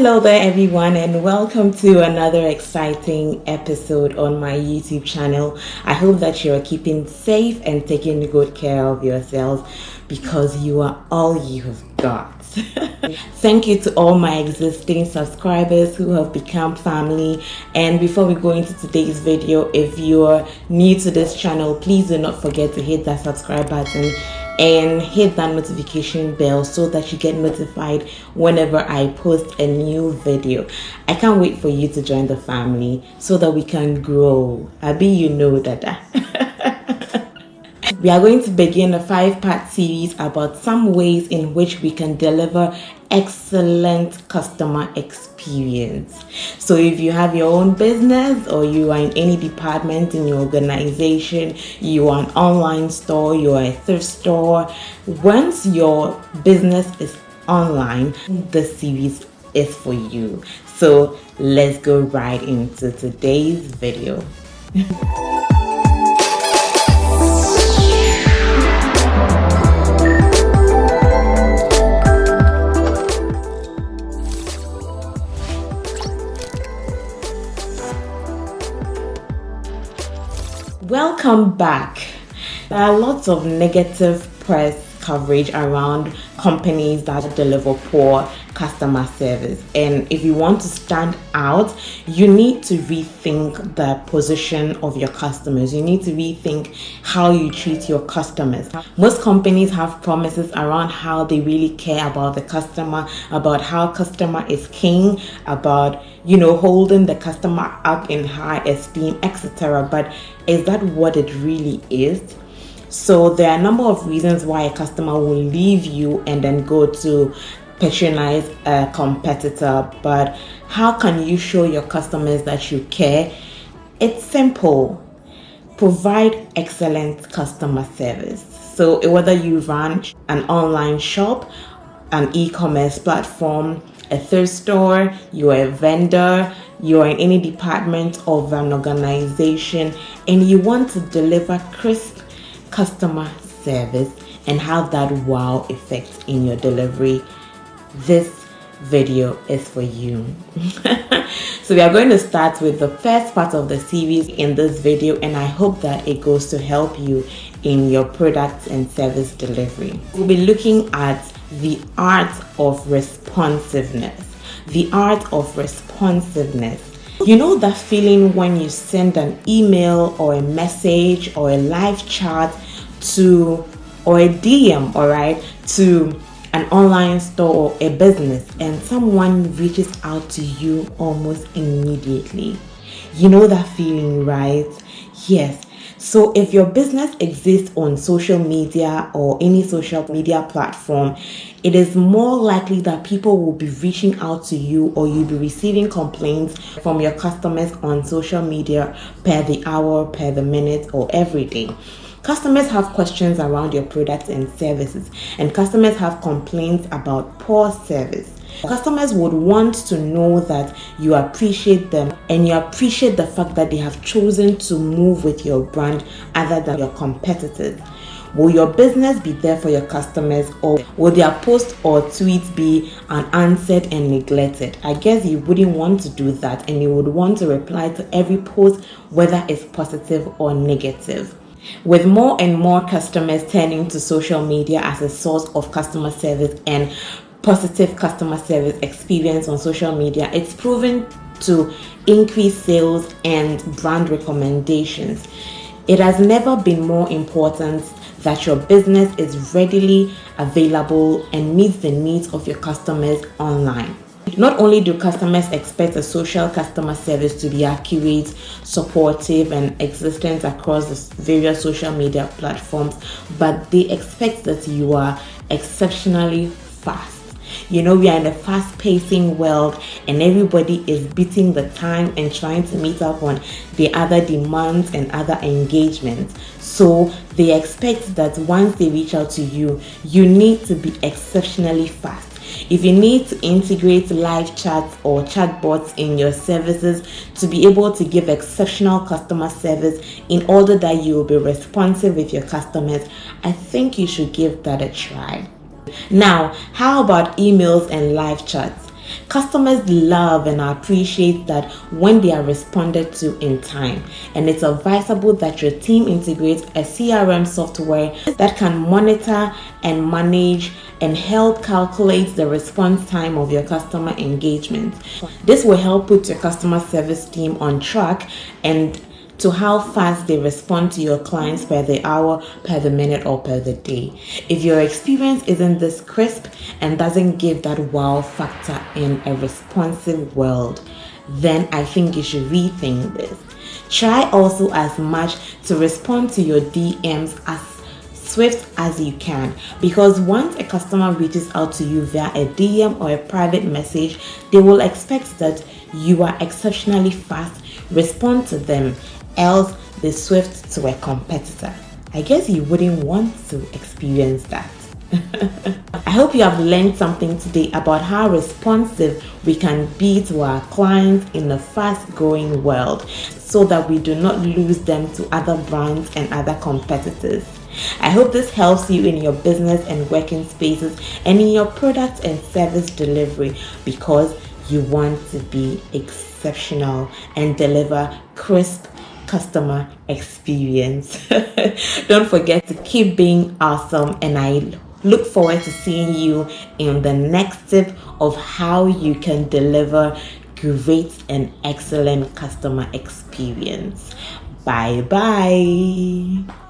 Hello there everyone, and welcome to another exciting episode on my YouTube channel. I hope that you are keeping safe and taking good care of yourselves because you are all you have got. Thank you to all my existing subscribers who have become family. And before we go into today's video, if you're new to this channel, please do not forget to hit that subscribe button and hit that notification bell so that you get notified whenever I post a new video. I can't wait for you to join the family so that we can grow. Abi, you know that. We are going to begin a 5-part series about some ways in which we can deliver excellent customer experience. So if you have your own business or you are in any department in your organization, you are an online store, you are a thrift store, once your business is online, this series is for you. So let's go right into today's video. Welcome back. There are lots of negative press coverage around companies that deliver poor customer service, and if you want to stand out, you need to rethink the position of your customers. You need to rethink how you treat your customers. Most companies have promises around how they really care about the customer, about how customer is king, about holding the customer up in high esteem, etc. But is that what it really is? So there are a number of reasons why a customer will leave you and then go to patronize a competitor. But how can you show your customers that you care? It's simple. Provide excellent customer service. So whether you run an online shop, an e-commerce platform, a thrift store, you're a vendor, you're in any department of an organization, and you want to deliver crisp customer service and have that wow effect in your delivery, this video is for you. So we are going to start with the first part of the series in this video, and I hope that it goes to help you in your products and service delivery. We'll be looking at the art of responsiveness. The art of responsiveness. You know that feeling when you send an email or a message or a live chat or a DM, to an online store or a business, and someone reaches out to you almost immediately. You know that feeling, right? Yes. So if your business exists on social media or any social media platform, it is more likely that people will be reaching out to you, or you'll be receiving complaints from your customers on social media per the hour, per the minute, or every day. Customers have questions around your products and services, and customers have complaints about poor service. Customers would want to know that you appreciate them and you appreciate the fact that they have chosen to move with your brand other than your competitors. Will your business be there for your customers, or will their post or tweets be unanswered and neglected? I guess you wouldn't want to do that, and you would want to reply to every post, whether it's positive or negative. With more and more customers turning to social media as a source of customer service and positive customer service experience on social media, it's proven to increase sales and brand recommendations. It has never been more important that your business is readily available and meets the needs of your customers online. Not only do customers expect a social customer service to be accurate, supportive, and existent across the various social media platforms, but they expect that you are exceptionally fast. We are in a fast-pacing world, and everybody is beating the time and trying to meet up on the other demands and other engagements. So they expect that once they reach out to you, you need to be exceptionally fast. If you need to integrate live chats or chatbots in your services to be able to give exceptional customer service in order that you will be responsive with your customers, I think you should give that a try. Now, how about emails and live chats? Customers love and appreciate that when they are responded to in time, and it's advisable that your team integrates a CRM software that can monitor and manage and help calculate the response time of your customer engagement. This will help put your customer service team on track and to how fast they respond to your clients per the hour, per the minute, or per the day. If your experience isn't this crisp and doesn't give that wow factor in a responsive world, then I think you should rethink this. Try also as much to respond to your DMs as swift as you can, because once a customer reaches out to you via a DM or a private message, they will expect that you are exceptionally fast. Respond to them, else they swift to a competitor. I guess you wouldn't want to experience that. I hope you have learned something today about how responsive we can be to our clients in a fast-growing world so that we do not lose them to other brands and other competitors. I hope this helps you in your business and working spaces and in your product and service delivery, because you want to be exceptional and deliver crisp customer experience. Don't forget to keep being awesome, and I look forward to seeing you in the next tip of how you can deliver great and excellent customer experience. Bye bye.